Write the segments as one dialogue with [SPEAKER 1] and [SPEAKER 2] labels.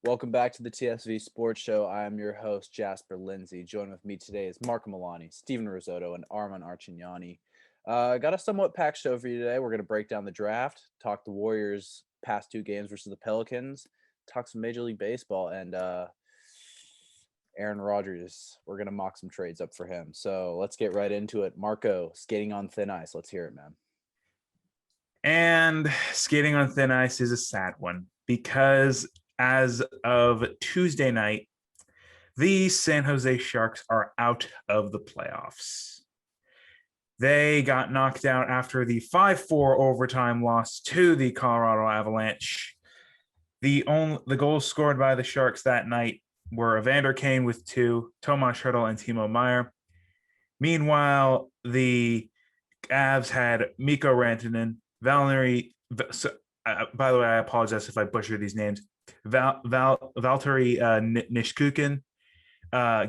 [SPEAKER 1] Welcome back to the TSV Sports Show. I am your host, Jasper Lindsay. Joined with me today is Marco Milani, Steven Risotto, and Arman Archignani. Got a somewhat packed show for you today. We're going to break down the draft, talk the Warriors' past two games versus the Pelicans, talk some Major League Baseball, and Aaron Rodgers. We're going to mock some trades up for him. So let's get right into it. Marco, skating on thin ice. Let's hear it, man.
[SPEAKER 2] And skating on thin ice is a sad one because as of Tuesday night, the San Jose Sharks are out of the playoffs. They got knocked out after the 5-4 overtime loss to the Colorado Avalanche. The goals scored by the Sharks that night were Evander Kane with 2, Tomas Hertl, and Timo Meier. Meanwhile, the Avs had Mikko Rantanen, Valtteri. By the way, I apologize if I butcher these names. Valtteri Nishkukin,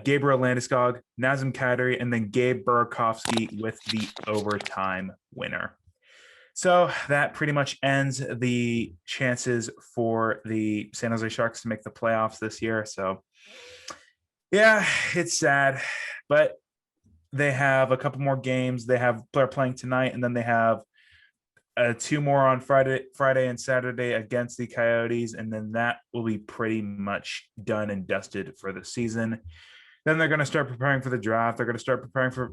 [SPEAKER 2] Gabriel Landeskog, Nazem Kadri, and then Gabe Burakovsky with the overtime winner. So that pretty much ends the chances for the San Jose Sharks to make the playoffs this year. So, yeah, it's sad, but they have a couple more games. They're playing tonight, and then they have 2 more on Friday and Saturday against the Coyotes, and then that will be pretty much done and dusted for the season. Then they're going to start preparing for the draft. They're going to start preparing for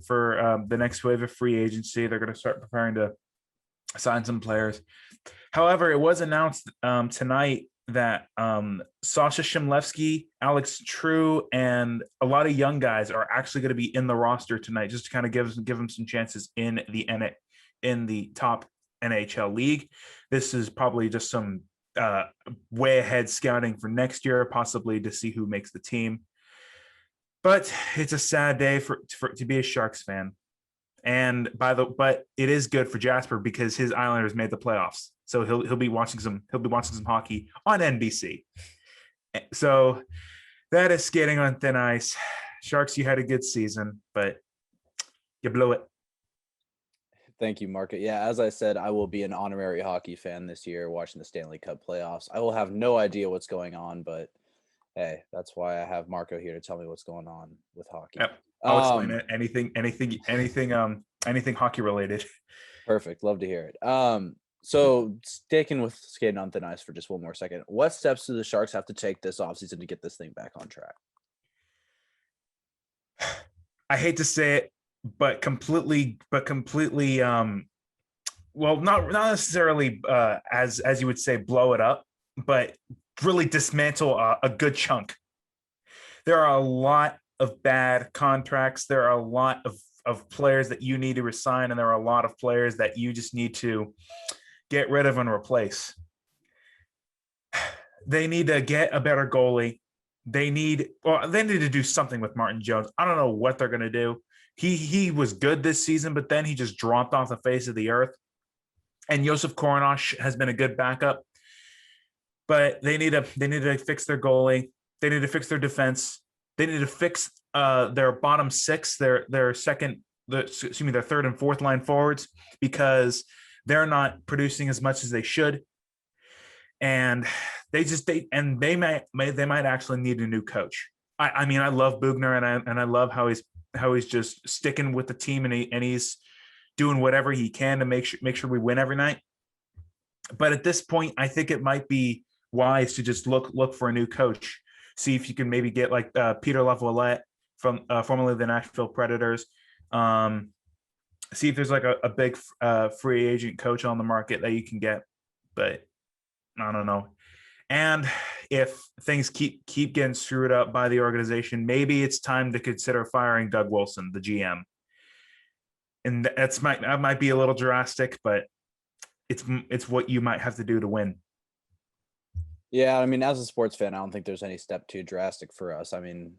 [SPEAKER 2] the next wave of free agency. They're going to start preparing to sign some players. However, it was announced tonight that Sasha Shimlevsky, Alex True, and a lot of young guys are actually going to be in the roster tonight, just to kind of give them some chances in the top NHL league. This is probably just some way ahead scouting for next year, possibly to see who makes the team. But it's a sad day for to be a Sharks fan. But it is good for Jasper because his Islanders made the playoffs. So he'll be watching some hockey on NBC. So that is skating on thin ice. Sharks, you had a good season, but you blew it.
[SPEAKER 1] Thank you, Marco. Yeah, as I said, I will be an honorary hockey fan this year watching the Stanley Cup playoffs. I will have no idea what's going on, but hey, that's why I have Marco here to tell me what's going on with hockey.
[SPEAKER 2] Yep. I'll explain it. Anything hockey related.
[SPEAKER 1] Perfect. Love to hear it. So sticking with skating on thin ice for just one more second, what steps do the Sharks have to take this offseason to get this thing back on track?
[SPEAKER 2] I hate to say it, but completely well, not necessarily as you would say blow it up, but really dismantle a good chunk. There are a lot of bad contracts. There are a lot of players that you need to resign, and there are a lot of players that you just need to get rid of and replace. They need to get a better goalie. They need to do something with Martin Jones. I don't know what they're going to do. He was good this season, but then he just dropped off the face of the earth. And Josef Koronosh has been a good backup, but they need to fix their goalie. They need to fix their defense. They need to fix their bottom six, their third and fourth line forwards, because they're not producing as much as they should. And they might actually need a new coach. I mean, I love Bugner, and I love how he's just sticking with the team, and he's doing whatever he can to make sure we win every night. But at this point, I think it might be wise to just look for a new coach. See if you can maybe get like Peter Laviolette from formerly the Nashville Predators. See if there's like a big free agent coach on the market that you can get. But I don't know. And if things keep getting screwed up by the organization, maybe it's time to consider firing Doug Wilson, the GM. And that might be a little drastic, but it's what you might have to do to win.
[SPEAKER 1] Yeah, I mean, as a sports fan, I don't think there's any step too drastic for us. I mean,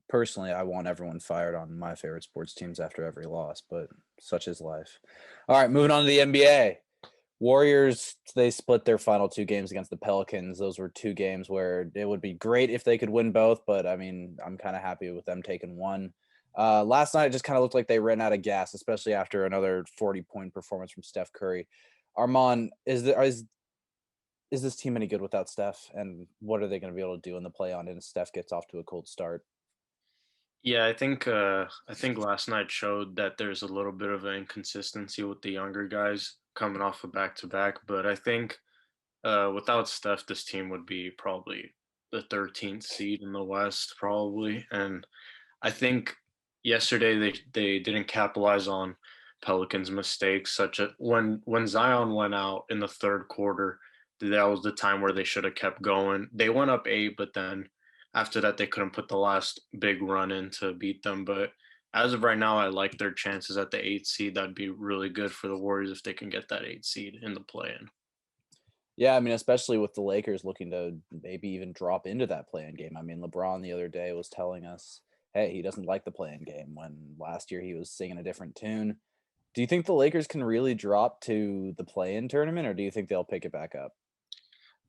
[SPEAKER 1] personally, I want everyone fired on my favorite sports teams after every loss, but such is life. All right, moving on to the NBA. Warriors, they split their final 2 games against the Pelicans. Those were 2 games where it would be great if they could win both, but I mean, I'm kind of happy with them taking one. Last night, it just kind of looked like they ran out of gas, especially after another 40-point performance from Steph Curry. Armand, is is this team any good without Steph? And what are they going to be able to do in the play-on if Steph gets off to a cold start?
[SPEAKER 3] Yeah, I think last night showed that there's a little bit of an inconsistency with the younger guys coming off of back to back, but I think without Steph, this team would be probably the 13th seed in the West, probably. And I think yesterday they didn't capitalize on Pelicans' mistakes, such as when Zion went out in the third quarter. That was the time where they should have kept going. They went up 8, but then after that they couldn't put the last big run in to beat them. But as of right now, I like their chances at the 8th seed. That'd be really good for the Warriors if they can get that 8th seed in the play-in.
[SPEAKER 1] Yeah, I mean, especially with the Lakers looking to maybe even drop into that play-in game. I mean, LeBron the other day was telling us, hey, he doesn't like the play-in game when last year he was singing a different tune. Do you think the Lakers can really drop to the play-in tournament, or do you think they'll pick it back up?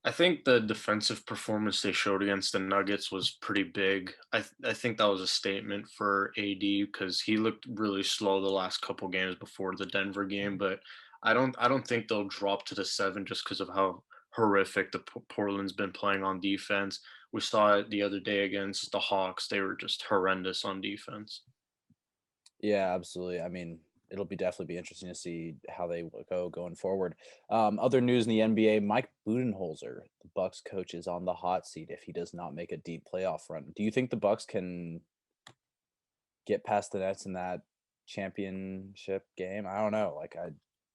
[SPEAKER 3] I think the defensive performance they showed against the Nuggets was pretty big. I think that was a statement for AD because he looked really slow the last couple games before the Denver game. But I don't think they'll drop to the 7 just because of how horrific the Portland's been playing on defense. We saw it the other day against the Hawks. They were just horrendous on defense.
[SPEAKER 1] Yeah, absolutely. I mean, it'll definitely be interesting to see how they go going forward. Other news in the NBA: Mike Budenholzer, the Bucks coach, is on the hot seat if he does not make a deep playoff run. Do you think the Bucks can get past the Nets in that championship game? I don't know. Like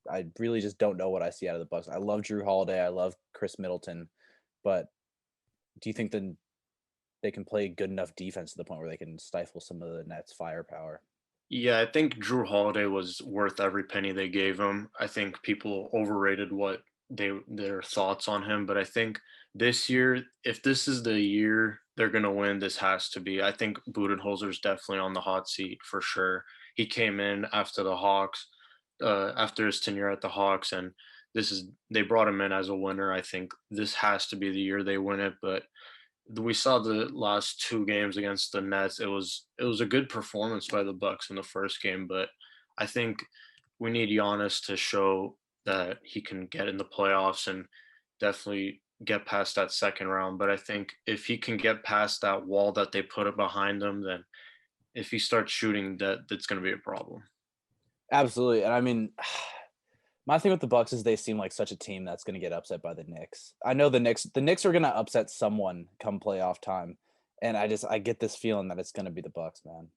[SPEAKER 1] I really just don't know what I see out of the Bucks. I love Drew Holiday. I love Chris Middleton, but do you think that they can play good enough defense to the point where they can stifle some of the Nets' firepower?
[SPEAKER 3] Yeah, I think Drew Holiday was worth every penny they gave him. I think people overrated what their thoughts on him, but I think this year, if this is the year they're gonna win, this has to be. I think Budenholzer's definitely on the hot seat for sure. He came in after the Hawks, after his tenure at the Hawks, and they brought him in as a winner. I think this has to be the year they win it, but we saw the last 2 games against the Nets. It was a good performance by the Bucks in the first game, but I think we need Giannis to show that he can get in the playoffs and definitely get past that second round. But I think if he can get past that wall that they put behind him, then if he starts shooting, that's going to be a problem.
[SPEAKER 1] Absolutely. And I mean, my thing with the Bucks is they seem like such a team that's going to get upset by the Knicks. I know the Knicks are going to upset someone come playoff time, and I get this feeling that it's going to be the Bucks, man.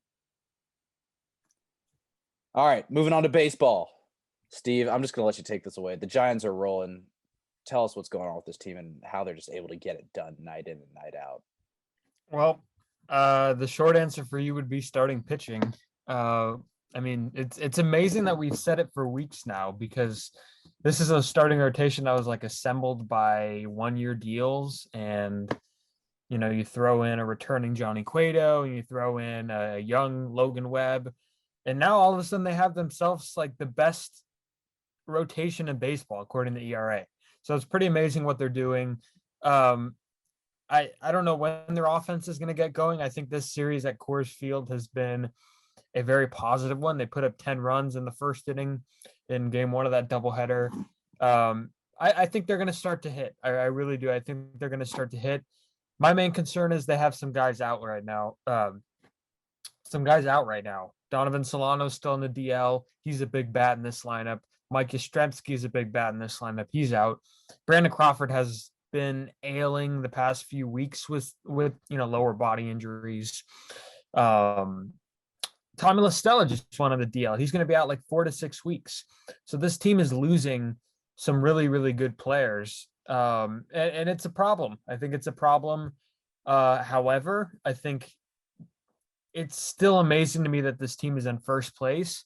[SPEAKER 1] All right, moving on to baseball. Steve, I'm just going to let you take this away. The Giants are rolling. Tell us what's going on with this team and how they're just able to get it done night in and night out.
[SPEAKER 4] Well, the short answer for you would be starting pitching. I mean, it's amazing that we've said it for weeks now because this is a starting rotation that was like assembled by 1-year deals, and you throw in a returning Johnny Cueto and you throw in a young Logan Webb, and now all of a sudden they have themselves like the best rotation in baseball according to ERA. So it's pretty amazing what they're doing. I don't know when their offense is going to get going. I think this series at Coors Field has been a very positive one. They put up 10 runs in the first inning in game 1 of that doubleheader. I think they're going to start to hit. I really do. I think they're going to start to hit. My main concern is they have some guys out right now. Donovan Solano's still in the DL. He's a big bat in this lineup. Mike Yastrzemski is a big bat in this lineup. He's out. Brandon Crawford has been ailing the past few weeks with lower body injuries. Tommy La Stella just went on the DL. He's going to be out like 4 to 6 weeks. So this team is losing some really, really good players. And it's a problem. I think it's a problem. However, I think it's still amazing to me that this team is in first place.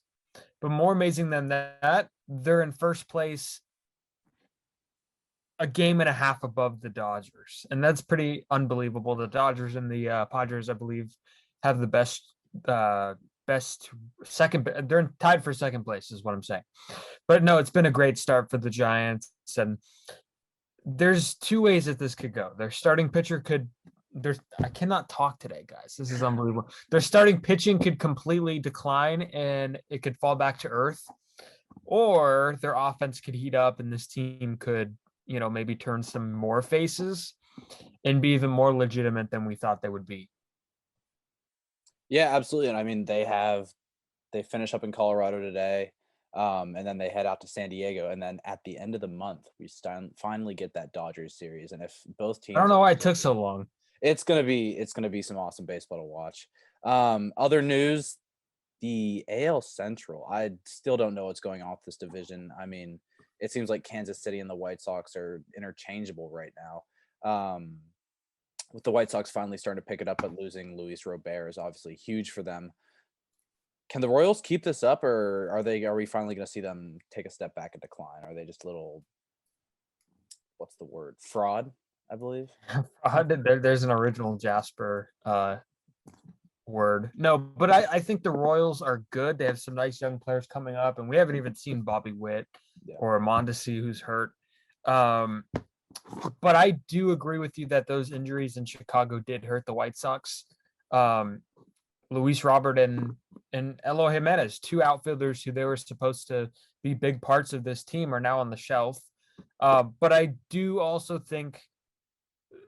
[SPEAKER 4] But more amazing than that, they're in first place a game and a half above the Dodgers. And that's pretty unbelievable. The Dodgers and the Padres, I believe, have the best second. They're tied for second place is what I'm saying. But no, it's been a great start for the Giants. And there's 2 ways that this could go. Their starting pitcher I cannot talk today, guys. This is unbelievable. Their starting pitching could completely decline and it could fall back to earth, or their offense could heat up and this team could maybe turn some more faces and be even more legitimate than we thought they would be.
[SPEAKER 1] Yeah, absolutely. And I mean, they finish up in Colorado today, and then they head out to San Diego, and then at the end of the month, we finally get that Dodgers series. And if both teams,
[SPEAKER 4] I don't know why it took so long.
[SPEAKER 1] it's gonna be some awesome baseball to watch. Other news, the AL Central. I still don't know what's going on with this division. I mean, it seems like Kansas City and the White Sox are interchangeable right now. With the White Sox finally starting to pick it up, but losing Luis Robert is obviously huge for them. Can the Royals keep this up, or are we finally going to see them take a step back and decline? Are they just a little, what's the word? Fraud, I believe.
[SPEAKER 4] There's an original Jasper word. No, but I think the Royals are good. They have some nice young players coming up, and we haven't even seen Bobby Witt or Mondesi, who's hurt. But I do agree with you that those injuries in Chicago did hurt the White Sox. Luis Robert and Eloy Jimenez, two outfielders who they were supposed to be big parts of this team, are now on the shelf. But I do also think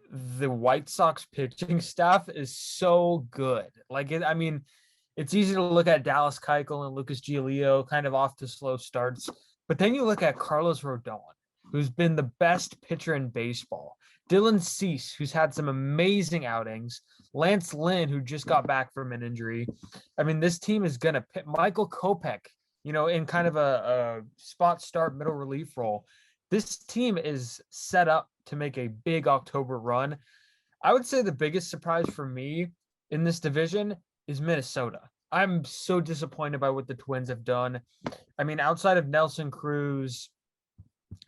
[SPEAKER 4] the White Sox pitching staff is so good. It's easy to look at Dallas Keuchel and Lucas Giolito kind of off to slow starts, but then you look at Carlos Rodon, who's been the best pitcher in baseball, Dylan Cease, who's had some amazing outings, Lance Lynn, who just got back from an injury. I mean, this team is going to pit Michael Kopech, in kind of a spot start middle relief role. This team is set up to make a big October run. I would say the biggest surprise for me in this division is Minnesota. I'm so disappointed by what the Twins have done. I mean,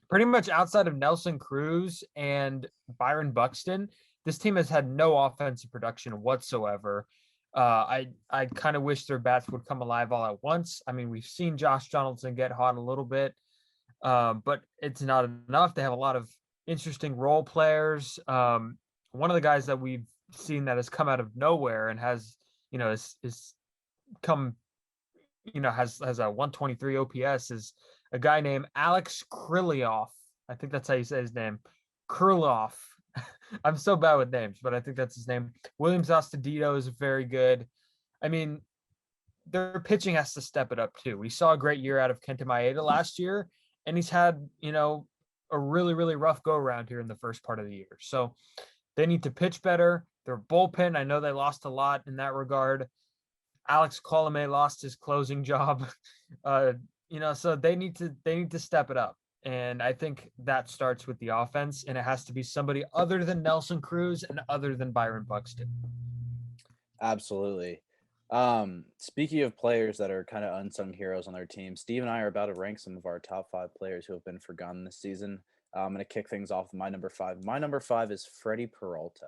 [SPEAKER 4] pretty much outside of Nelson Cruz and Byron Buxton, this team has had no offensive production whatsoever. I kind of wish their bats would come alive all at once. I mean, we've seen Josh Donaldson get hot a little bit, but it's not enough. They have a lot of interesting role players. One of the guys that we've seen that has come out of nowhere and has a 123 OPS is a guy named Alex Krylov. I think that's how you say his name. Krylov. I'm so bad with names, but I think that's his name. Williams Astudillo is very good. I mean, their pitching has to step it up too. We saw a great year out of Kenta Maeda last year, and he's had, a really, really rough go around here in the first part of the year. So they need to pitch better. Their bullpen, I know they lost a lot in that regard. Alex Colomé lost his closing job. So they need to step it up. And I think that starts with the offense, and it has to be somebody other than Nelson Cruz and other than Byron Buxton.
[SPEAKER 1] Absolutely. Speaking of players that are kind of unsung heroes on their team, Steve and I are about to rank some of our top 5 players who have been forgotten this season. I'm going to kick things off with my number 5. My number 5 is Freddy Peralta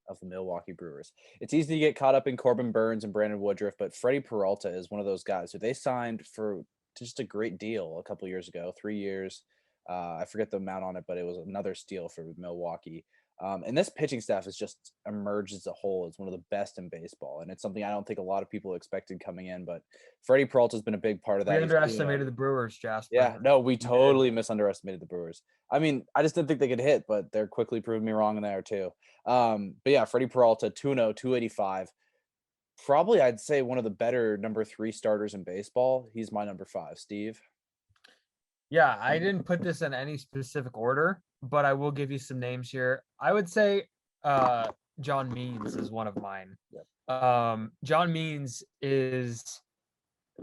[SPEAKER 1] of the Milwaukee Brewers. It's easy to get caught up in Corbin Burns and Brandon Woodruff, but Freddy Peralta is one of those guys who they signed for just a great deal a couple years ago, 3 years. I forget the amount on it, but it was another steal for Milwaukee. And this pitching staff has just emerged as a whole as one of the best in baseball. And it's something I don't think a lot of people expected coming in, but Freddy Peralta has been a big part of that.
[SPEAKER 4] We underestimated the Brewers, Jasper.
[SPEAKER 1] Yeah, no, we totally misunderestimated the Brewers. I mean, I just didn't think they could hit, but they're quickly proving me wrong in there too. But yeah, Freddy Peralta, 2-0, 285. Probably I'd say one of the better number 3 starters in baseball. He's my number 5. Steve?
[SPEAKER 4] Yeah, I didn't put this in any specific order, but I will give you some names here. I would say John Means is one of mine. Yep. John Means is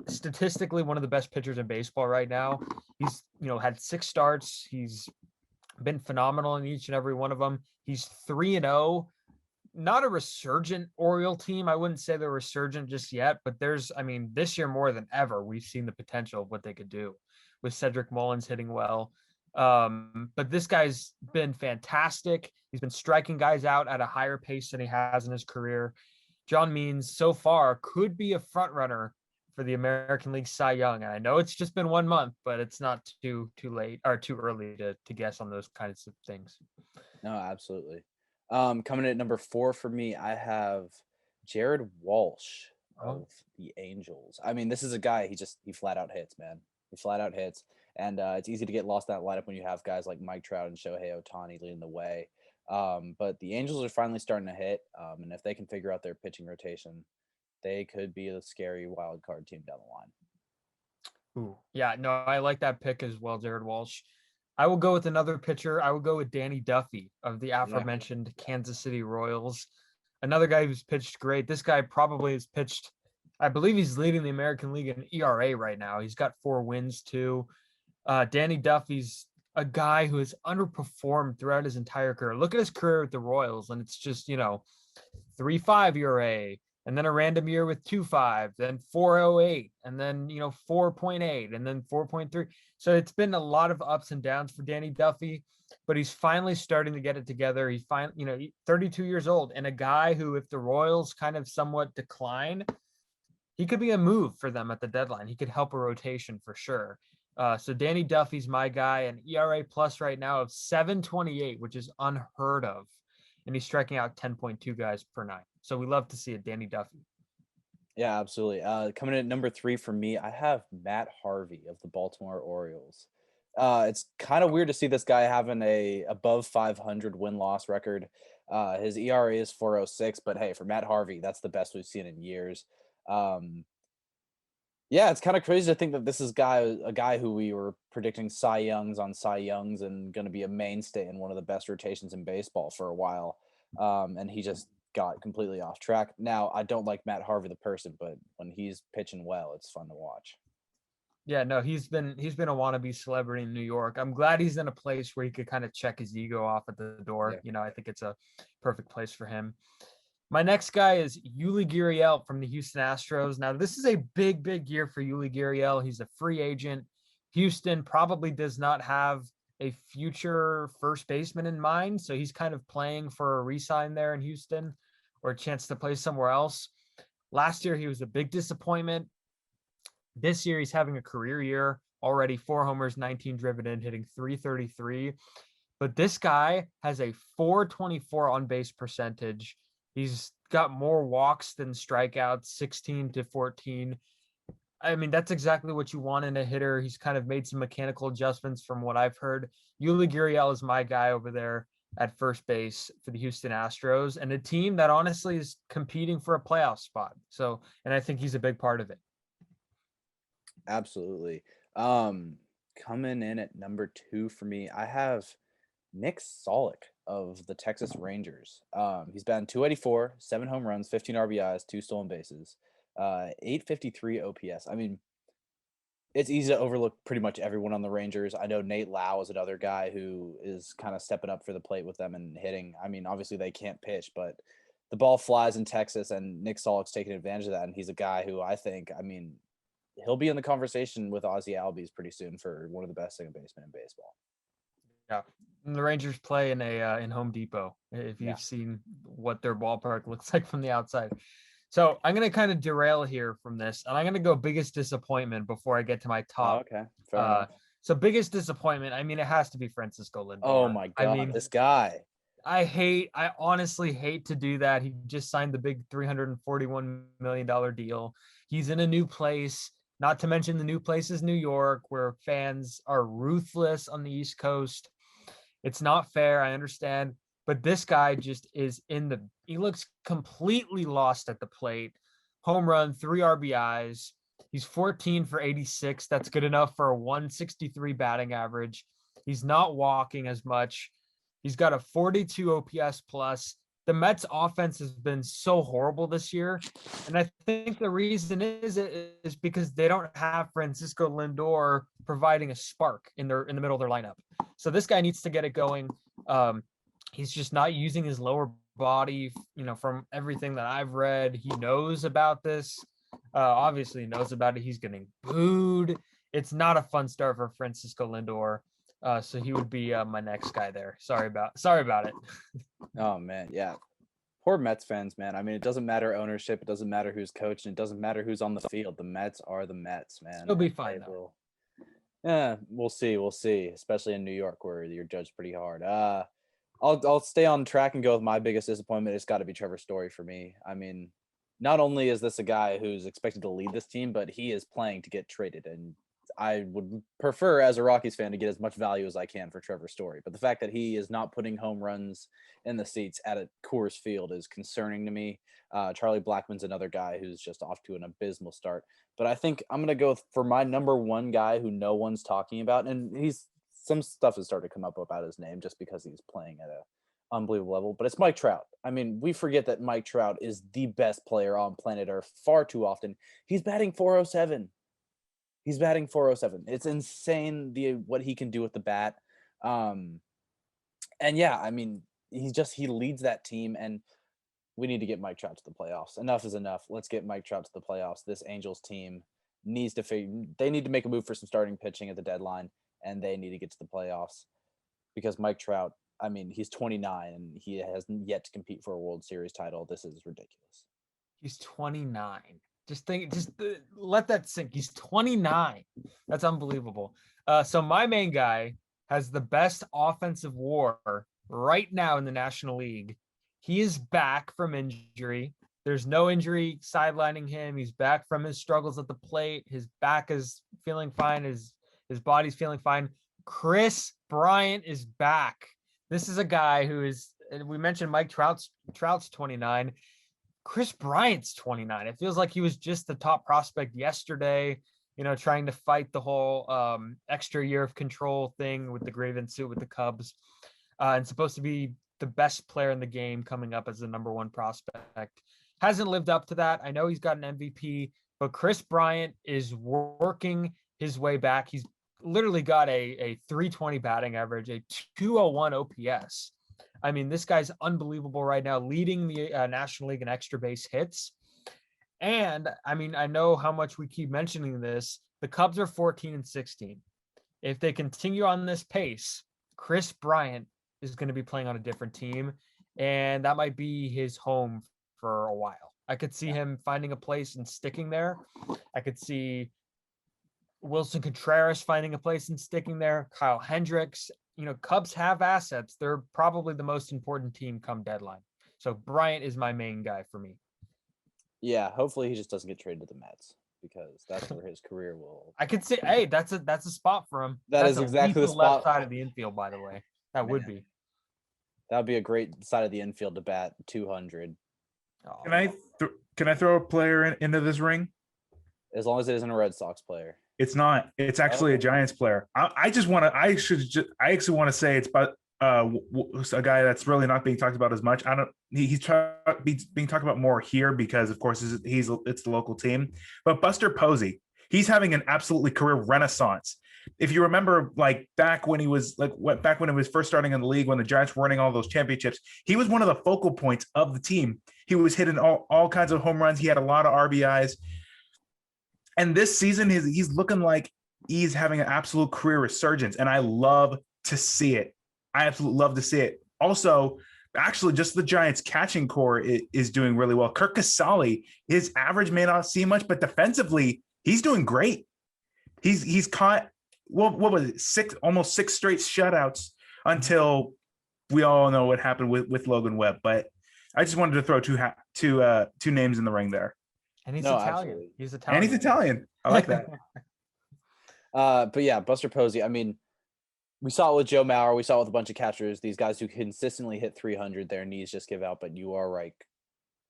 [SPEAKER 4] statistically one of the best pitchers in baseball right now. He's had 6 starts. He's been phenomenal in each and every one of them. He's 3-0. Not a resurgent Oriole team. I wouldn't say they're resurgent just yet, but this year more than ever, we've seen the potential of what they could do with Cedric Mullins hitting well. But this guy's been fantastic. He's been striking guys out at a higher pace than he has in his career. John Means so far could be a front runner for the American League Cy Young. And I know it's just been 1 month, but it's not too late or too early to guess on those kinds of things.
[SPEAKER 1] No, absolutely. Coming in at number 4 for me, I have Jared Walsh of the Angels. I mean, this is a guy, he flat out hits, man. He flat out hits. And it's easy to get lost in that lineup when you have guys like Mike Trout and Shohei Ohtani leading the way. But the Angels are finally starting to hit, and if they can figure out their pitching rotation, they could be a scary wild card team down the line.
[SPEAKER 4] Ooh, yeah, no, I like that pick as well, Jared Walsh. I will go with another pitcher. I will go with Danny Duffy of the aforementioned Kansas City Royals. Another guy who's pitched great. This guy probably has pitched, I believe he's leading the American League in ERA right now. He's got 4 wins too. Danny Duffy's a guy who has underperformed throughout his entire career. Look at his career with the Royals, and it's just, 3.5 ERA, and then a random year with 2.5, then 4.08, and then 4.8, and then 4.3. So it's been a lot of ups and downs for Danny Duffy, but he's finally starting to get it together. He's 32 years old, and a guy who, if the Royals kind of somewhat decline, he could be a move for them at the deadline. He could help a rotation for sure. So Danny Duffy's my guy, an ERA plus right now of 7.28, which is unheard of, and he's striking out 10.2 guys per night. So we love to see it, Danny Duffy.
[SPEAKER 1] Yeah, absolutely. Coming in at number 3 for me, I have Matt Harvey of the Baltimore Orioles. It's kind of weird to see this guy having a above 500 win-loss record. His ERA is 4.06, but hey, for Matt Harvey, that's the best we've seen in years. Yeah, it's kind of crazy to think that this is a guy who we were predicting Cy Youngs on Cy Youngs and going to be a mainstay in one of the best rotations in baseball for a while. And he just got completely off track. Now, I don't like Matt Harvey the person, but when he's pitching well, it's fun to watch.
[SPEAKER 4] Yeah, no, he's been a wannabe celebrity in New York. I'm glad he's in a place where he could kind of check his ego off at the door.
[SPEAKER 1] Yeah.
[SPEAKER 4] I think it's a perfect place for him. My next guy is Yulia Giriel from the Houston Astros. Now, this is a big, big year for Yulia Giriel. He's a free agent. Houston probably does not have a future first baseman in mind, so he's kind of playing for a re-sign there in Houston or a chance to play somewhere else. Last year, he was a big disappointment. This year, he's having a career year already, 4 homers, 19 driven in, hitting .333. But this guy has a .424 on-base percentage. He's got more walks than strikeouts, 16-14. I mean, that's exactly what you want in a hitter. He's kind of made some mechanical adjustments from what I've heard. Yulia Giriel is my guy over there at first base for the Houston Astros, and a team that honestly is competing for a playoff spot. So, and I think he's a big part of it.
[SPEAKER 1] Absolutely. Coming in at number 2 for me, I have Nick Solik of the Texas Rangers. He's batting .284, 7 home runs, 15 RBIs, 2 stolen bases, .853 OPS. I mean, it's easy to overlook pretty much everyone on the Rangers. I know Nate Lau is another guy who is kind of stepping up for the plate with them and hitting. I mean, obviously they can't pitch, but the ball flies in Texas, and Nick Solik's taking advantage of that. And he's a guy who I think, he'll be in the conversation with Ozzie Albies pretty soon for one of the best second basemen in baseball.
[SPEAKER 4] Yeah, and the Rangers play in Home Depot. If you've seen what their ballpark looks like from the outside. So I'm going to kind of derail here from this, and I'm going to go biggest disappointment before I get to my top.
[SPEAKER 1] Oh, okay. Fair enough.
[SPEAKER 4] So biggest disappointment, it has to be Francisco Lindor.
[SPEAKER 1] Oh my God, this guy.
[SPEAKER 4] I honestly hate to do that. He just signed the big $341 million deal. He's in a new place, not to mention the new place is New York, where fans are ruthless on the East Coast. It's not fair, I understand. But this guy just is he looks completely lost at the plate. Home run, 3 RBIs. He's 14 for 86. That's good enough for a 163 batting average. He's not walking as much. He's got a 42 OPS plus. The Mets offense has been so horrible this year. And I think the reason is because they don't have Francisco Lindor providing a spark in the middle of their lineup. So this guy needs to get it going. He's just not using his lower body, from everything that I've read. He knows about this. Obviously he knows about it. He's getting booed. It's not a fun start for Francisco Lindor. So he would be my next guy there. Sorry about it.
[SPEAKER 1] Oh man, yeah. Poor Mets fans, man. It doesn't matter ownership. It doesn't matter who's coaching. It doesn't matter who's on the field. The Mets are the Mets, man.
[SPEAKER 4] He'll be fine though.
[SPEAKER 1] Yeah, we'll see. Especially in New York, where you're judged pretty hard. I'll stay on track and go with my biggest disappointment. It's got to be Trevor Story for me. Not only is this a guy who's expected to lead this team, but he is playing to get traded, and I would prefer as a Rockies fan to get as much value as I can for Trevor Story. But the fact that he is not putting home runs in the seats at a Coors Field is concerning to me. Charlie Blackmon's another guy who's just off to an abysmal start. But I think I'm going to go for my number one guy who no one's talking about. And some stuff has started to come up about his name just because he's playing at a unbelievable level, but it's Mike Trout. I mean, we forget that Mike Trout is the best player on planet Earth far too often. He's batting 407. He's batting 407. It's insane what he can do with the bat. And yeah, I mean, he leads that team, and we need to get Mike Trout to the playoffs. Enough is enough. Let's get Mike Trout to the playoffs. This Angels team needs to they need to make a move for some starting pitching at the deadline, and they need to get to the playoffs because Mike Trout, I mean, he's 29 and he has yet to compete for a World Series title. This is ridiculous.
[SPEAKER 4] He's 29. Let that sink. He's 29. That's unbelievable. So my main guy has the best offensive WAR right now in the National League. He is back from injury. There's no injury sidelining him. He's back from his struggles at the plate. His back is feeling fine. His body's feeling fine. Chris Bryant is back. This is a guy who is, and we mentioned Mike Trout's 29. Chris Bryant's 29. It feels like he was just the top prospect yesterday, trying to fight the whole extra year of control thing with the Graven suit with the Cubs, and supposed to be the best player in the game coming up as the number one prospect. Hasn't lived up to that. I know he's got an MVP, but Chris Bryant is working his way back. He's literally got a 320 batting average, a 201 OPS. I mean, this guy's unbelievable right now, leading the National League in extra base hits. And I mean, I know how much we keep mentioning this. The Cubs are 14-16. If they continue on this pace, Chris Bryant is going to be playing on a different team, and that might be his home for a while. I could see him finding a place and sticking there. I could see Wilson Contreras finding a place and sticking there. Kyle Hendricks. Cubs have assets. They're probably the most important team come deadline. So Bryant is my main guy for me.
[SPEAKER 1] Yeah, hopefully he just doesn't get traded to the Mets because that's where his career will.
[SPEAKER 4] I could say, hey, that's a spot for him.
[SPEAKER 1] That's exactly the spot.
[SPEAKER 4] Left side of the infield, by the way. That would be.
[SPEAKER 1] That would be a great side of the infield to bat 200.
[SPEAKER 2] Oh. Can I throw a player into this ring?
[SPEAKER 1] As long as it isn't a Red Sox player.
[SPEAKER 2] It's not. It's actually a Giants player. I actually want to say it's about a guy that's really not being talked about as much. He's being talked about more here because, of course, it's the local team. But Buster Posey, he's having an absolutely career renaissance. If you remember, back when he was first starting in the league, when the Giants were winning all those championships, he was one of the focal points of the team. He was hitting all kinds of home runs. He had a lot of RBIs. And this season, he's looking like he's having an absolute career resurgence, and I love to see it. I absolutely love to see it. Also, actually, just the Giants' catching core is doing really well. Kirk Casale, his average may not seem much, but defensively, he's doing great. He's caught what was it, almost six straight shutouts until we all know what happened with Logan Webb. But I just wanted to throw two names in the ring there.
[SPEAKER 4] And he's Italian.
[SPEAKER 1] Absolutely.
[SPEAKER 4] He's Italian.
[SPEAKER 2] And he's Italian. I like that.
[SPEAKER 1] But yeah, Buster Posey. I mean, we saw it with Joe Mauer. We saw it with a bunch of catchers. These guys who consistently hit 300, their knees just give out. But you are right.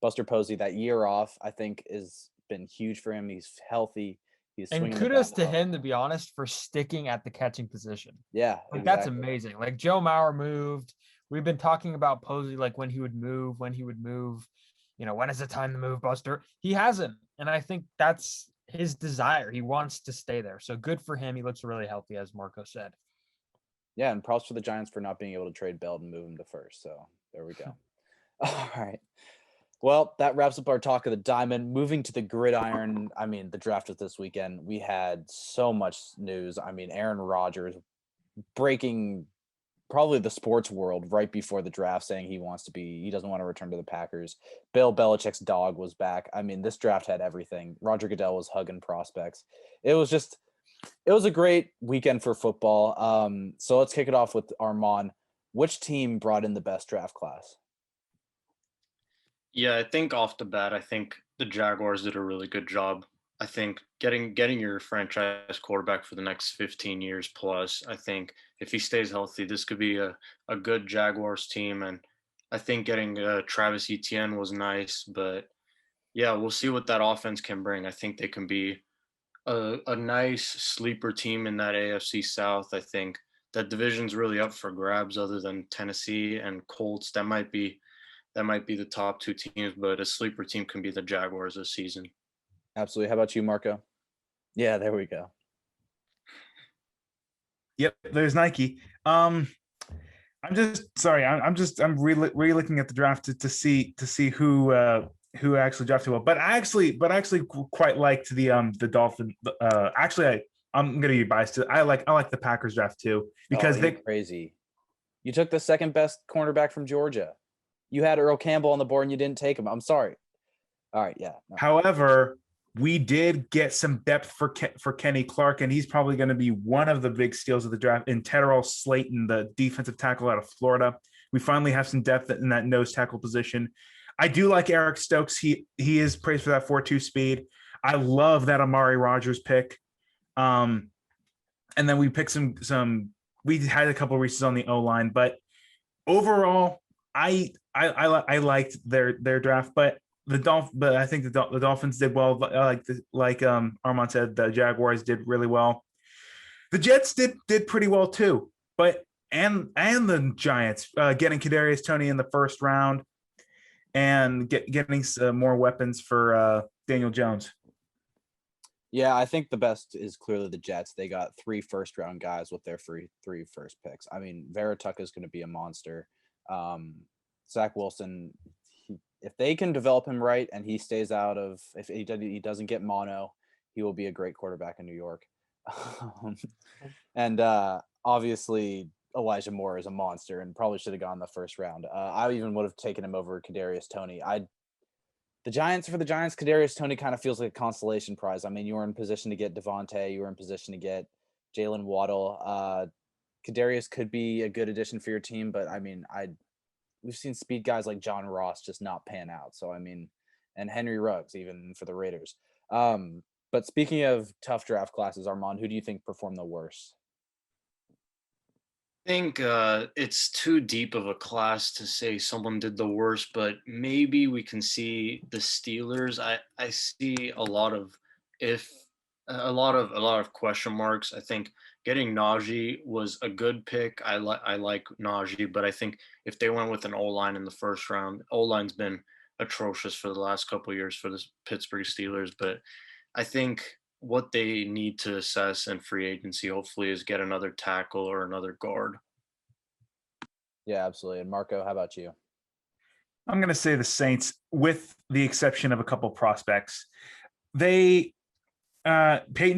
[SPEAKER 1] Buster Posey, that year off, I think, has been huge for him. He's healthy. He's
[SPEAKER 4] and kudos to him, to be honest, for sticking at the catching position.
[SPEAKER 1] Yeah,
[SPEAKER 4] exactly. That's amazing. Joe Mauer moved. We've been talking about Posey, when he would move. When is the time to move, Buster? He hasn't. And I think that's his desire. He wants to stay there. So good for him. He looks really healthy, as Marco said.
[SPEAKER 1] Yeah, and props for the Giants for not being able to trade Bell and move him to first. So there we go. All right. Well, that wraps up our talk of the diamond. Moving to the gridiron. I mean, the draft was this weekend. We had so much news. I mean, Aaron Rodgers breaking probably the sports world right before the draft, saying he doesn't want to return to the Packers. Bill Belichick's dog was back. I mean, this draft had everything. Roger Goodell was hugging prospects. It was a great weekend for football. So let's kick it off with Armand. Which team brought in the best draft class?
[SPEAKER 3] Yeah, I think off the bat, I think the Jaguars did a really good job. I think getting your franchise quarterback for the next 15 years plus, I think if he stays healthy, this could be a good Jaguars team. And I think getting Travis Etienne was nice, but yeah, we'll see what that offense can bring. I think they can be a nice sleeper team in that AFC South. I think that division's really up for grabs other than Tennessee and Colts. That might be the top two teams, but a sleeper team can be the Jaguars this season.
[SPEAKER 1] Absolutely. How about you, Marco? Yeah, there we go.
[SPEAKER 2] Yep, there's Nike. I'm just sorry. I'm really looking at the draft to see who actually drafted well. But I actually quite liked the Dolphin. I'm gonna be biased. I like the Packers draft too because
[SPEAKER 1] you're crazy. You took the second best cornerback from Georgia. You had Earl Campbell on the board and you didn't take him. I'm sorry. All right, yeah. No.
[SPEAKER 2] However, we did get some depth for Kenny Clark, and he's probably going to be one of the big steals of the draft. In Terrell Slayton, the defensive tackle out of Florida, we finally have some depth in that nose tackle position. I do like Eric Stokes. He is praised for that 4.2 speed. I love that Amari Rogers pick. And then we picked some. We had a couple of reaches on the O line, but overall, I liked their draft, but I think the Dolphins did well. Like Armand said, the Jaguars did really well. The Jets did pretty well too, but and the Giants getting Kadarius Toney in the first round and getting some more weapons for Daniel Jones.
[SPEAKER 1] Yeah, I think the best is clearly the Jets. They got 3 first-round guys with their three first picks. I mean, Verituk is going to be a monster. Zach Wilson, if they can develop him right and he stays out of, if he doesn't get mono, he will be a great quarterback in New York. And obviously Elijah Moore is a monster and probably should have gone the first round. I even would have taken him over Kadarius Toney. For the Giants, Kadarius Toney kind of feels like a consolation prize. I mean, you were in position to get Devontae, you were in position to get Jalen Waddle. Kadarius could be a good addition for your team, but I mean, we've seen speed guys like John Ross just not pan out. So I mean, and Henry Ruggs even for the Raiders. But speaking of tough draft classes, Armand, who do you think performed the worst?
[SPEAKER 3] I think it's too deep of a class to say someone did the worst, but maybe we can see the Steelers. I see a lot of question marks. I think getting Najee was a good pick. I like Najee, but I think if they went with an O-line in the first round, O-line's been atrocious for the last couple of years for the Pittsburgh Steelers. But I think what they need to assess in free agency, hopefully, is get another tackle or another guard.
[SPEAKER 1] Yeah, absolutely. And Marco, how about you?
[SPEAKER 2] I'm going to say the Saints, with the exception of a couple prospects. Peyton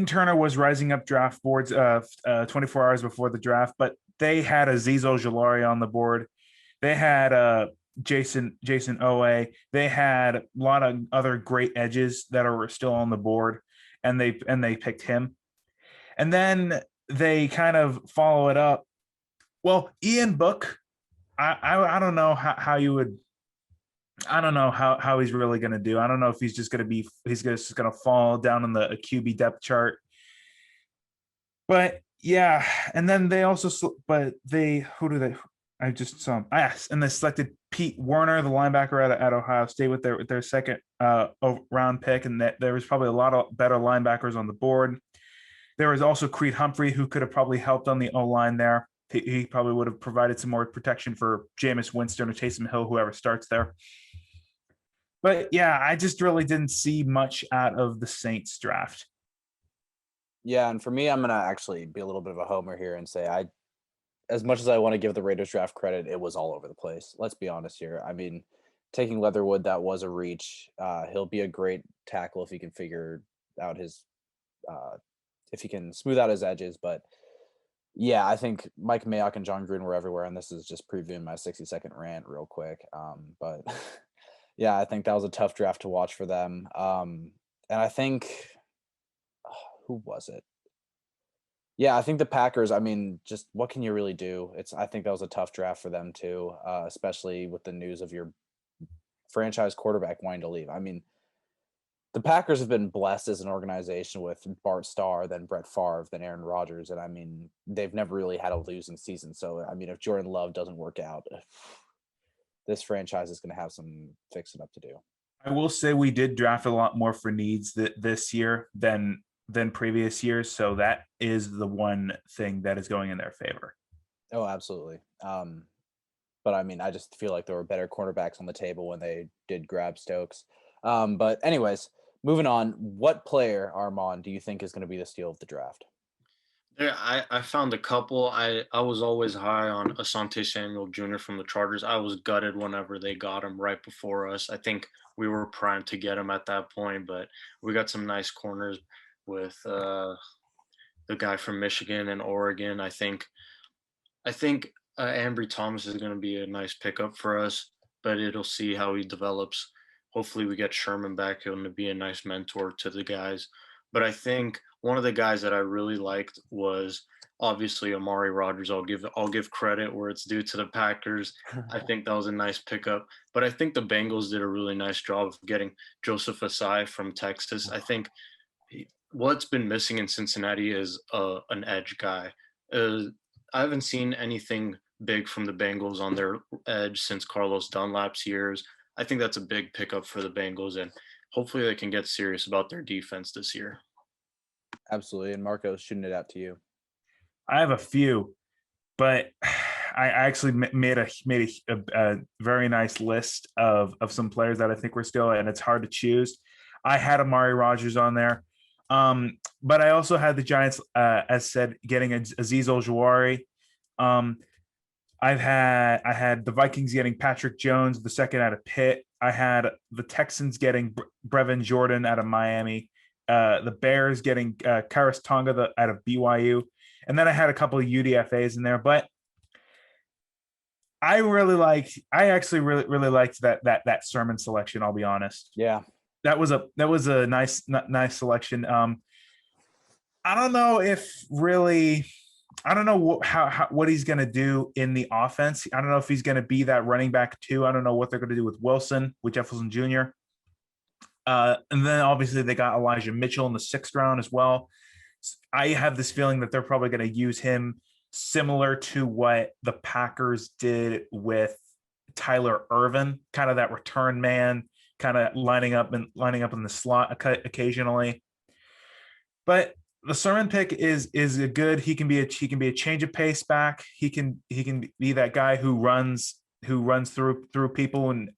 [SPEAKER 2] Turner was rising up draft boards 24 hours before the draft, but they had Azeez Ojulari on the board. They had Jason Owe. They had a lot of other great edges that are still on the board, and they picked him. And then they kind of follow it up. Well, Ian Book, I don't know how you would. I don't know how he's really going to do. I don't know if he's just going to fall down in the QB depth chart. But yeah, and then they also, I just saw him. Yes, and they selected Pete Werner, the linebacker at Ohio State, with their second round pick, and that there was probably a lot of better linebackers on the board. There was also Creed Humphrey, who could have probably helped on the O-line there. He probably would have provided some more protection for Jameis Winston or Taysom Hill, whoever starts there. But yeah, I just really didn't see much out of the Saints draft.
[SPEAKER 1] Yeah, and for me, I'm going to actually be a little bit of a homer here and say as much as I want to give the Raiders draft credit, it was all over the place. Let's be honest here. I mean, taking Leatherwood, that was a reach. He'll be a great tackle if he can figure out if he can smooth out his edges. But yeah, I think Mike Mayock and John Gruden were everywhere, and this is just previewing my 60-second rant real quick. But yeah, I think that was a tough draft to watch for them. And I think who was it? Yeah, I think the Packers, I mean, just what can you really do? I think that was a tough draft for them too, especially with the news of your franchise quarterback wanting to leave. I mean, the Packers have been blessed as an organization with Bart Starr, then Brett Favre, then Aaron Rodgers, and I mean they've never really had a losing season. So I mean, if Jordan Love doesn't work out, this franchise is going to have some fixing up to do.
[SPEAKER 2] I will say we did draft a lot more for needs this year than previous years, so that is the one thing that is going in their favor.
[SPEAKER 1] Oh, absolutely. But I mean, I just feel like there were better cornerbacks on the table when they did grab Stokes. But anyways, moving on. What player, Armand, do you think is going to be the steal of the draft?
[SPEAKER 3] Yeah, I found a couple. I was always high on Asante Samuel Jr. from the Chargers. I was gutted whenever they got him right before us. I think we were primed to get him at that point, but we got some nice corners with the guy from Michigan and Oregon. I think Ambry Thomas is going to be a nice pickup for us, but it'll see how he develops. Hopefully we get Sherman back. He'll be a nice mentor to the guys. But I think one of the guys that I really liked was obviously Amari Rodgers. I'll give credit where it's due to the Packers. I think that was a nice pickup. But I think the Bengals did a really nice job of getting Joseph Asai from Texas. I think what's been missing in Cincinnati is an edge guy. I haven't seen anything big from the Bengals on their edge since Carlos Dunlap's years. I think that's a big pickup for the Bengals, and hopefully they can get serious about their defense this year.
[SPEAKER 1] Absolutely. And Marco's shooting it out to you.
[SPEAKER 2] I have a few, but I actually made a very nice list of some players that I think we're still, and it's hard to choose. I had Amari Rodgers on there. But I also had the Giants, as said, getting Azeez Ojulari. I had the Vikings getting Patrick Jones, the second out of Pitt. I had the Texans getting Brevin Jordan out of Miami. The Bears getting Karis Tonga out of BYU. And then I had a couple of UDFAs in there. But I actually really liked that Sermon selection, I'll be honest.
[SPEAKER 1] Yeah.
[SPEAKER 2] That was a nice selection. I don't know what he's going to do in the offense. I don't know if he's going to be that running back too. I don't know what they're going to do with Jefferson Jr. And then obviously they got Elijah Mitchell in the 6th round as well. I have this feeling that they're probably going to use him similar to what the Packers did with Tyler Ervin, kind of that return man, kind of lining up in the slot occasionally. But the Sermon pick is a good. He can be a change of pace back. He can be that guy who runs through people, and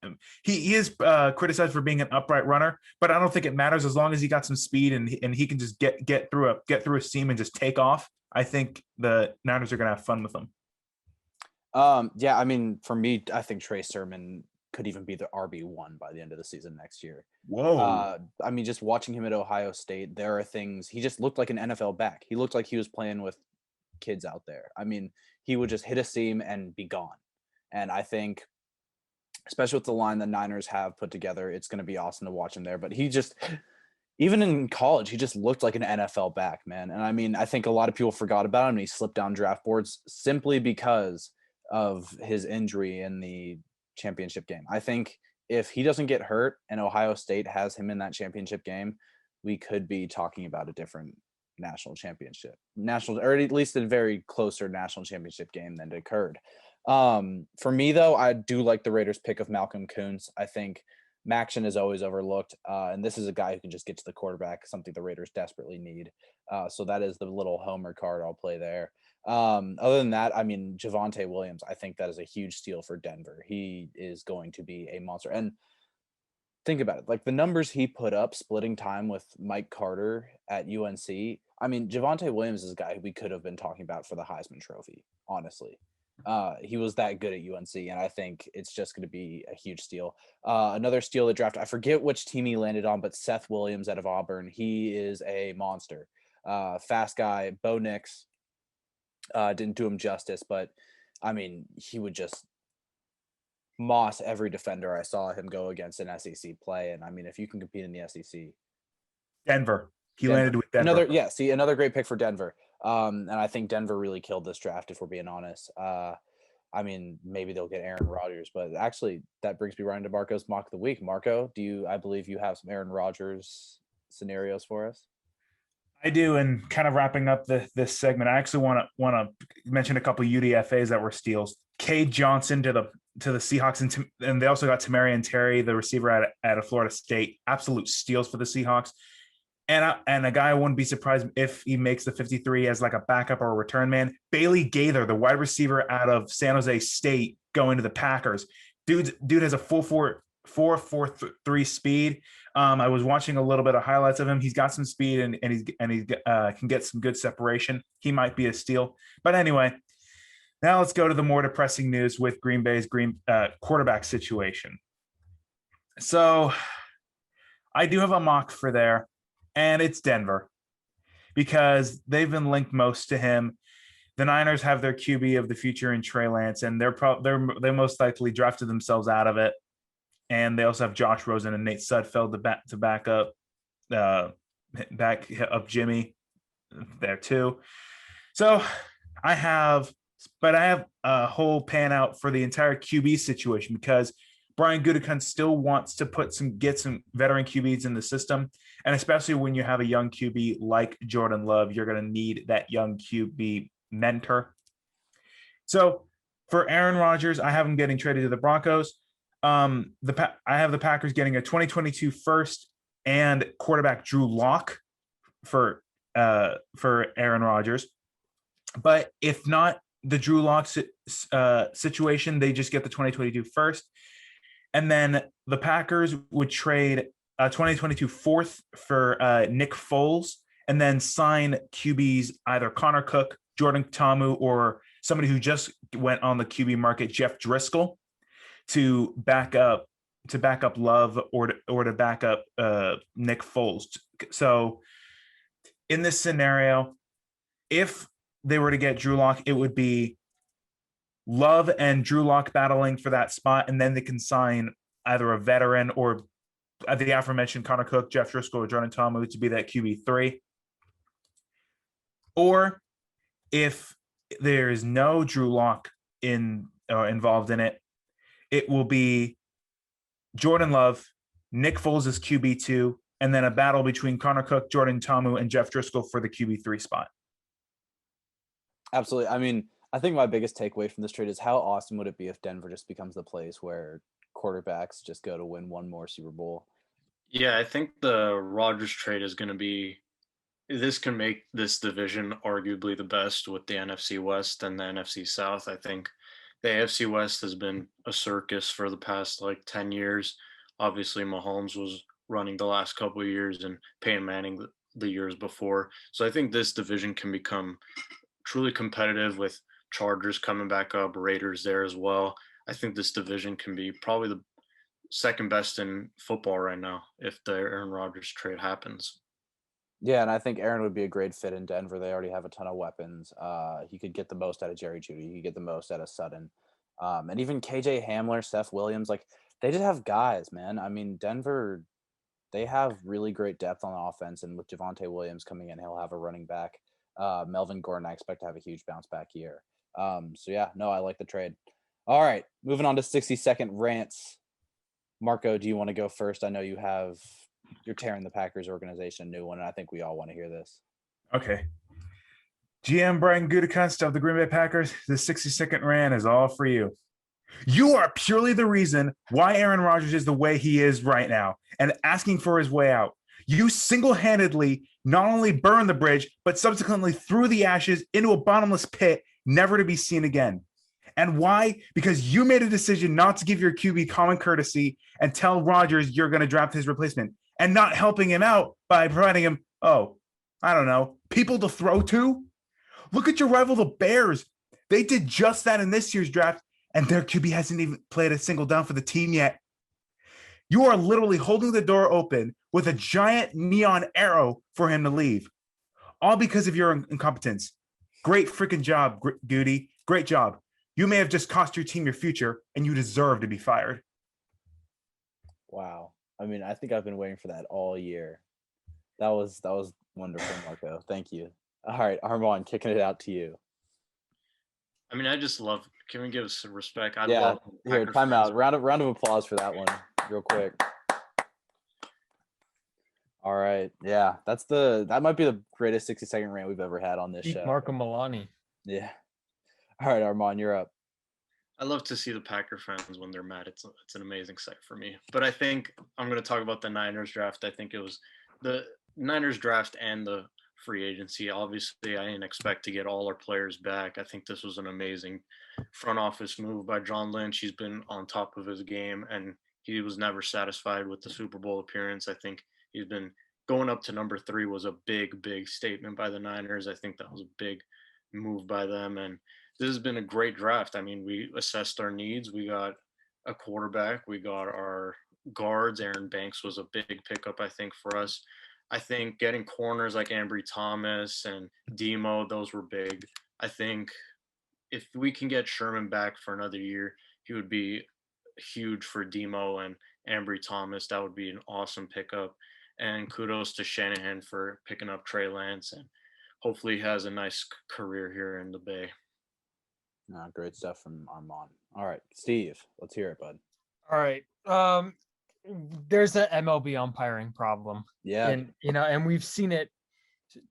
[SPEAKER 2] he is criticized for being an upright runner, but I don't think it matters as long as he got some speed and he can just get through a seam and just take off. I think the Niners are going to have fun with him.
[SPEAKER 1] Yeah, I mean, for me, I think Trey Sermon could even be the RB1 by the end of the season next year.
[SPEAKER 2] Whoa.
[SPEAKER 1] I mean, just watching him at Ohio State, there are things, he just looked like an NFL back. He looked like he was playing with kids out there. I mean, he would just hit a seam and be gone. And I think, especially with the line the Niners have put together, it's going to be awesome to watch him there. But he just, even in college, he just looked like an NFL back, man. And I mean, I think a lot of people forgot about him and he slipped down draft boards simply because of his injury in the championship game. I think if he doesn't get hurt and Ohio State has him in that championship game, we could be talking about a different national championship, or at least a very closer national championship game than it occurred. For me, though, I do like the Raiders' pick of Malcolm Kuntz. I think Maxion is always overlooked, and this is a guy who can just get to the quarterback, something the Raiders desperately need. So that is the little homer card I'll play there. Other than that, I mean, Javonte Williams, I think that is a huge steal for Denver. He is going to be a monster. And think about it, like the numbers he put up splitting time with Mike Carter at UNC. I mean, Javonte Williams is a guy who we could have been talking about for the Heisman Trophy, honestly. He was that good at UNC, and I think it's just going to be a huge steal. Another steal of the draft, I forget which team he landed on, but Seth Williams out of Auburn. He is a monster. Fast guy. Bo Nix didn't do him justice, but I mean, he would just moss every defender I saw him go against in SEC play. And I mean, if you can compete in the SEC.
[SPEAKER 2] Denver. Landed with Denver.
[SPEAKER 1] Another great pick for Denver. And I think Denver really killed this draft, if we're being honest. I mean, maybe they'll get Aaron Rodgers, but actually that brings me right into Marco's mock of the week. Marco, I believe you have some Aaron Rodgers scenarios for us?
[SPEAKER 2] I do, and kind of wrapping up this segment, I actually want to mention a couple UDFAs that were steals. Cade Johnson to the Seahawks, and they also got Tamarian Terry, the receiver at Florida State, absolute steals for the Seahawks. And a guy I wouldn't be surprised if he makes the 53 as like a backup or a return man. Bailey Gaither, the wide receiver out of San Jose State, going to the Packers. Dude has a full 4.43 speed. I was watching a little bit of highlights of him. He's got some speed and he can get some good separation. He might be a steal. But anyway, now let's go to the more depressing news with Green Bay's quarterback situation. So I do have a mock for there, and it's Denver because they've been linked most to him. The Niners have their QB of the future in Trey Lance, and they most likely drafted themselves out of it. And they also have Josh Rosen and Nate Sudfeld to back up Jimmy there too. So I have a whole pan out for the entire QB situation because Brian Gutekunst still wants to get some veteran QBs in the system. And especially when you have a young QB like Jordan Love, you're going to need that young QB mentor. So for Aaron Rodgers, I have him getting traded to the Broncos. I have the Packers getting a 2022 first and quarterback Drew Lock for Aaron Rodgers. But if not the Drew Lock situation, they just get the 2022 first. And then the Packers would trade a 2022 fourth for Nick Foles and then sign QBs either Connor Cook, Jordan Ta'amu, or somebody who just went on the QB market, Jeff Driscoll, to back up Love or to back up Nick Foles. So in this scenario, if they were to get Drew Lock, it would be Love and Drew Lock battling for that spot, and then they can sign either a veteran or the aforementioned Connor Cook, Jeff Driscoll, or Jordan Ta'amu to be that QB3. Or if there is no Drew Lock involved in it, it will be Jordan Love, Nick Foles as QB2, and then a battle between Connor Cook, Jordan Ta'amu, and Jeff Driscoll for the QB3 spot.
[SPEAKER 1] Absolutely. I mean, I think my biggest takeaway from this trade is how awesome would it be if Denver just becomes the place where quarterbacks just go to win one more Super Bowl?
[SPEAKER 3] Yeah, I think the Rodgers trade is going to be – this can make this division arguably the best with the NFC West and the NFC South. I think the AFC West has been a circus for the past 10 years. Obviously, Mahomes was running the last couple of years and Peyton Manning the years before. So I think this division can become truly competitive with Chargers coming back up, Raiders there as well. I think this division can be probably the second best in football right now if the Aaron Rodgers trade happens.
[SPEAKER 1] Yeah, and I think Aaron would be a great fit in Denver. They already have a ton of weapons. He could get the most out of Jerry Jeudy. He could get the most out of Sutton. And even KJ Hamler, Steph Williams, they just have guys, man. I mean, Denver, they have really great depth on the offense. And with Javonte Williams coming in, he'll have a running back. Melvin Gordon, I expect to have a huge bounce back year. So, yeah, no, I like the trade. All right, moving on to 60-second rants. Marco, do you want to go first? I know you're tearing the Packers organization a new one, and I think we all want to hear this.
[SPEAKER 2] Okay. GM Brian Gutekunst of the Green Bay Packers, the 60-second rant is all for you. You are purely the reason why Aaron Rodgers is the way he is right now and asking for his way out. You single-handedly not only burned the bridge, but subsequently threw the ashes into a bottomless pit, never to be seen again. And why? Because you made a decision not to give your QB common courtesy and tell Rodgers you're going to draft his replacement and not helping him out by providing him, people to throw to. Look at your rival, the Bears. They did just that in this year's draft, and their QB hasn't even played a single down for the team yet. You are literally holding the door open with a giant neon arrow for him to leave, all because of your incompetence. Great freaking job, Goody. Great job. You may have just cost your team your future, and you deserve to be fired.
[SPEAKER 1] Wow. I mean, I think I've been waiting for that all year. That was wonderful, Marco. Thank you. All right, Armand, kicking it out to you.
[SPEAKER 3] I mean, I just love Can we give some respect? I
[SPEAKER 1] Yeah,
[SPEAKER 3] love
[SPEAKER 1] here,
[SPEAKER 3] Packer
[SPEAKER 1] time
[SPEAKER 3] fans.
[SPEAKER 1] out. Round of applause for that one, real quick. All right, yeah, that might be the greatest 60-second rant we've ever had on this
[SPEAKER 4] Peak
[SPEAKER 1] show.
[SPEAKER 4] Marco Milani.
[SPEAKER 1] Yeah. All right, Armand, you're up.
[SPEAKER 3] I love to see the Packer fans when they're mad. It's an amazing sight for me. But I think I'm going to talk about the Niners draft. I think it was the Niners draft and the free agency. Obviously, I didn't expect to get all our players back. I think this was an amazing front office move by John Lynch. He's been on top of his game, and he was never satisfied with the Super Bowl appearance. I think he's been going up to number 3 was a big, big statement by the Niners. I think that was a big move by them, and this has been a great draft. I mean, we assessed our needs. We got a quarterback. We got our guards. Aaron Banks was a big pickup, I think, for us. I think getting corners like Ambry Thomas and Demo, those were big. I think if we can get Sherman back for another year, he would be huge for Demo and Ambry Thomas. That would be an awesome pickup. And kudos to Shanahan for picking up Trey Lance, and hopefully he has a nice career here in the Bay.
[SPEAKER 1] Great stuff from Armand. All right, Steve, let's hear it, bud.
[SPEAKER 4] All right. There's an MLB umpiring problem.
[SPEAKER 1] Yeah.
[SPEAKER 4] And we've seen it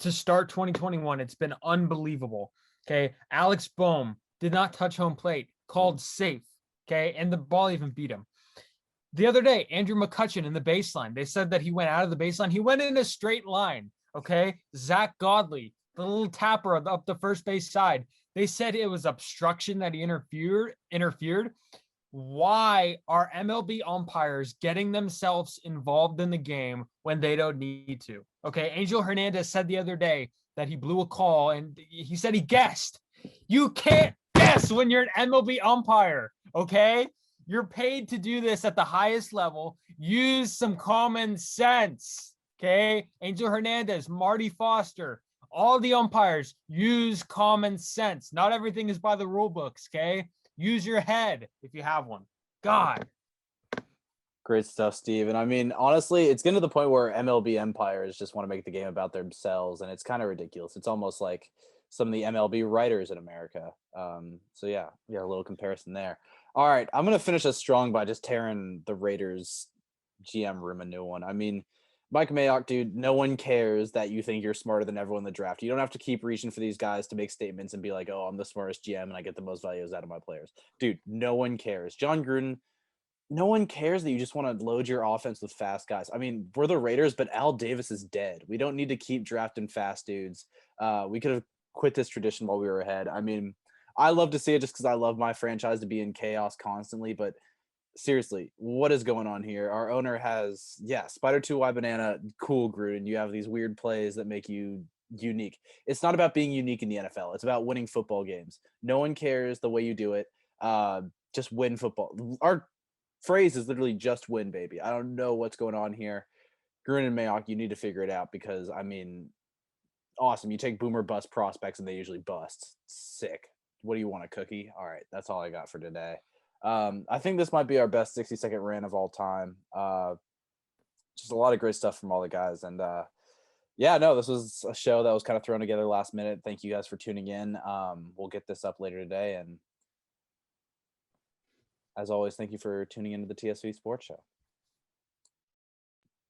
[SPEAKER 4] to start 2021. It's been unbelievable. Okay. Alex Bohm did not touch home plate, called safe. Okay. And the ball even beat him. The other day, Andrew McCutchen in the baseline, they said that he went out of the baseline. He went in a straight line. Okay. Zach Godley, the little tapper up the first base side, they said it was obstruction that he interfered. Why are MLB umpires getting themselves involved in the game when they don't need to? Okay, Angel Hernandez said the other day that he blew a call and he said he guessed. You can't guess when you're an MLB umpire, okay? You're paid to do this at the highest level. Use some common sense, okay? Angel Hernandez, Marty Foster, all the umpires use common sense. Not everything is by the rule books, okay? Use your head if you have one. God.
[SPEAKER 1] Great stuff, Steve. And I mean, honestly, it's getting to the point where MLB umpires just want to make the game about themselves, and it's kind of ridiculous. It's almost like some of the MLB writers in America. So yeah, we got a little comparison there. All right, I'm gonna finish us strong by just tearing the Raiders GM room a new one. I mean, Mike Mayock, dude, no one cares that you think you're smarter than everyone in the draft. You don't have to keep reaching for these guys to make statements and be like, oh, I'm the smartest GM and I get the most values out of my players. Dude, no one cares. John Gruden, no one cares that you just want to load your offense with fast guys. I mean, we're the Raiders, but Al Davis is dead. We don't need to keep drafting fast dudes. We could have quit this tradition while we were ahead. I mean, I love to see it just because I love my franchise to be in chaos constantly, but seriously, what is going on here? Our owner has, Spider 2Y Banana, cool, Gruden. You have these weird plays that make you unique. It's not about being unique in the NFL. It's about winning football games. No one cares the way you do it. Just win football. Our phrase is literally just win, baby. I don't know what's going on here. Gruden and Mayock, you need to figure it out because, I mean, awesome. You take boomer bust prospects and they usually bust. Sick. What do you want, a cookie? All right, that's all I got for today. I think this might be our best 60-second rant of all time. Just a lot of great stuff from all the guys. And this was a show that was kind of thrown together last minute. Thank you guys for tuning in. We'll get this up later today. And as always, thank you for tuning into the TSV Sports Show.